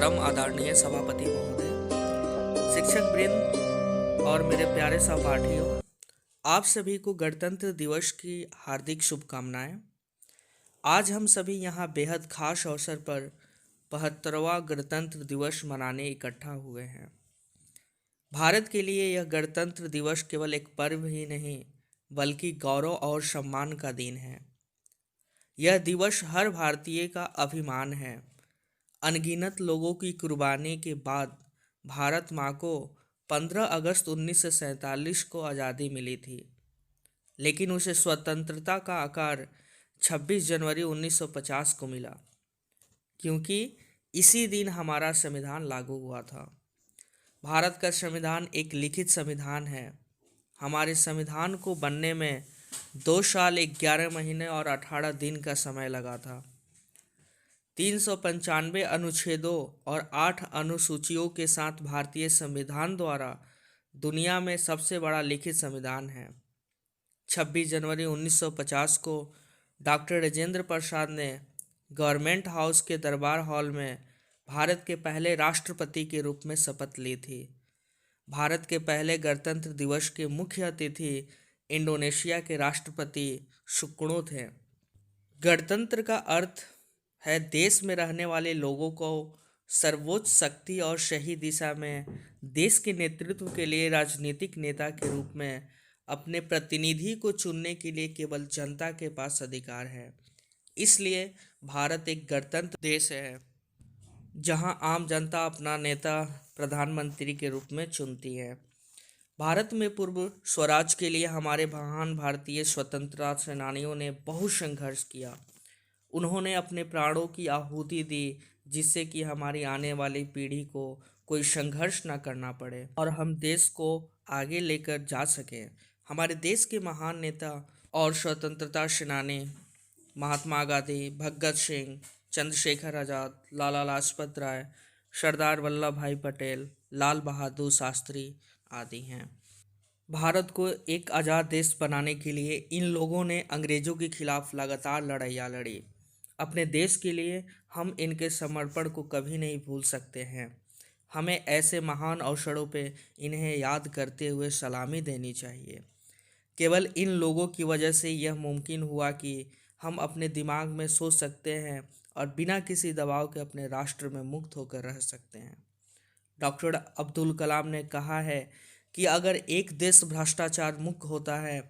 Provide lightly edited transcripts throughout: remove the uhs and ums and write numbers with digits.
परम आदरणीय सभापति महोदय, शिक्षक वृंद और मेरे प्यारे सहपाठियों, आप सभी को गणतंत्र दिवस की हार्दिक शुभकामनाएं। आज हम सभी यहाँ बेहद खास अवसर पर 75वां गणतंत्र दिवस मनाने इकट्ठा हुए हैं। भारत के लिए यह गणतंत्र दिवस केवल एक पर्व ही नहीं, बल्कि गौरव और सम्मान का दिन है। यह दिवस हर भारतीय का अभिमान है। अनगिनत लोगों की कुर्बानी के बाद भारत माँ को 15 अगस्त 1947 को आज़ादी मिली थी, लेकिन उसे स्वतंत्रता का आकार 26 जनवरी 1950 को मिला, क्योंकि इसी दिन हमारा संविधान लागू हुआ था। भारत का संविधान एक लिखित संविधान है। हमारे संविधान को बनने में 2 साल 11 महीने और 18 दिन का समय लगा था। 395 अनुच्छेदों और 8 अनुसूचियों के साथ भारतीय संविधान द्वारा दुनिया में सबसे बड़ा लिखित संविधान है। 26 जनवरी 1950 को डॉक्टर राजेंद्र प्रसाद ने गवर्नमेंट हाउस के दरबार हॉल में भारत के पहले राष्ट्रपति के रूप में शपथ ली थी। भारत के पहले गणतंत्र दिवस के मुख्य अतिथि इंडोनेशिया के राष्ट्रपति सुकर्णो थे। गणतंत्र का अर्थ है देश में रहने वाले लोगों को सर्वोच्च शक्ति और सही दिशा में देश के नेतृत्व के लिए राजनीतिक नेता के रूप में अपने प्रतिनिधि को चुनने के लिए केवल जनता के पास अधिकार है। इसलिए भारत एक गणतंत्र देश है, जहां आम जनता अपना नेता प्रधानमंत्री के रूप में चुनती है। भारत में पूर्व स्वराज के लिए हमारे महान भारतीय स्वतंत्रता सेनानियों ने बहुत संघर्ष किया। उन्होंने अपने प्राणों की आहुति दी, जिससे कि हमारी आने वाली पीढ़ी को कोई संघर्ष न करना पड़े और हम देश को आगे लेकर जा सकें। हमारे देश के महान नेता और स्वतंत्रता सेनानी महात्मा गांधी, भगत सिंह, चंद्रशेखर आज़ाद, लाला लाजपत राय, सरदार वल्लभ भाई पटेल, लाल बहादुर शास्त्री आदि हैं। भारत को एक आज़ाद देश बनाने के लिए इन लोगों ने अंग्रेजों के खिलाफ लगातार लड़ाइयाँ लड़ी। अपने देश के लिए हम इनके समर्पण को कभी नहीं भूल सकते हैं। हमें ऐसे महान अवसरों पे इन्हें याद करते हुए सलामी देनी चाहिए। केवल इन लोगों की वजह से यह मुमकिन हुआ कि हम अपने दिमाग में सोच सकते हैं और बिना किसी दबाव के अपने राष्ट्र में मुक्त होकर रह सकते हैं। डॉक्टर अब्दुल कलाम ने कहा है कि अगर एक देश भ्रष्टाचार मुक्त होता है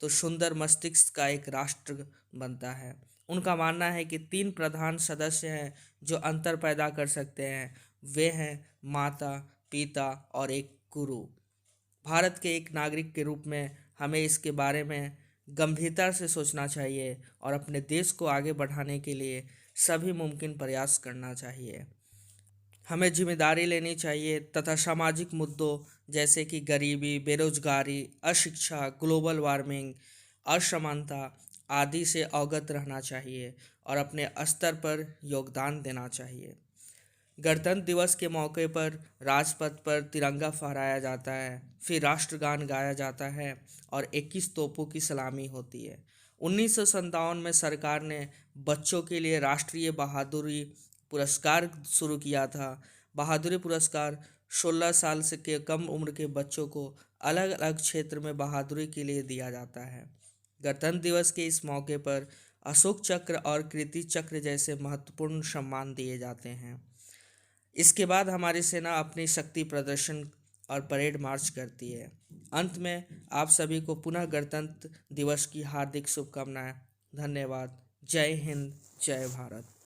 तो सुंदर मस्तिष्क का एक राष्ट्र बनता है। उनका मानना है कि 3 प्रधान सदस्य हैं जो अंतर पैदा कर सकते हैं, वे हैं माता, पिता और एक गुरु। भारत के एक नागरिक के रूप में हमें इसके बारे में गंभीरता से सोचना चाहिए और अपने देश को आगे बढ़ाने के लिए सभी मुमकिन प्रयास करना चाहिए। हमें जिम्मेदारी लेनी चाहिए तथा सामाजिक मुद्दों जैसे कि गरीबी, बेरोजगारी, अशिक्षा, ग्लोबल वार्मिंग, असमानता आदि से अवगत रहना चाहिए और अपने स्तर पर योगदान देना चाहिए। गणतंत्र दिवस के मौके पर राजपथ पर तिरंगा फहराया जाता है, फिर राष्ट्रगान गाया जाता है और 21 तोपों की सलामी होती है। 1957 में सरकार ने बच्चों के लिए राष्ट्रीय बहादुरी पुरस्कार शुरू किया था। बहादुरी पुरस्कार 16 साल से के कम उम्र के बच्चों को अलग अलग क्षेत्र में बहादुरी के लिए दिया जाता है। गणतंत्र दिवस के इस मौके पर अशोक चक्र और कीर्ति चक्र जैसे महत्वपूर्ण सम्मान दिए जाते हैं। इसके बाद हमारी सेना अपनी शक्ति प्रदर्शन और परेड मार्च करती है। अंत में आप सभी को पुनः गणतंत्र दिवस की हार्दिक शुभकामनाएं। धन्यवाद। जय हिंद, जय भारत।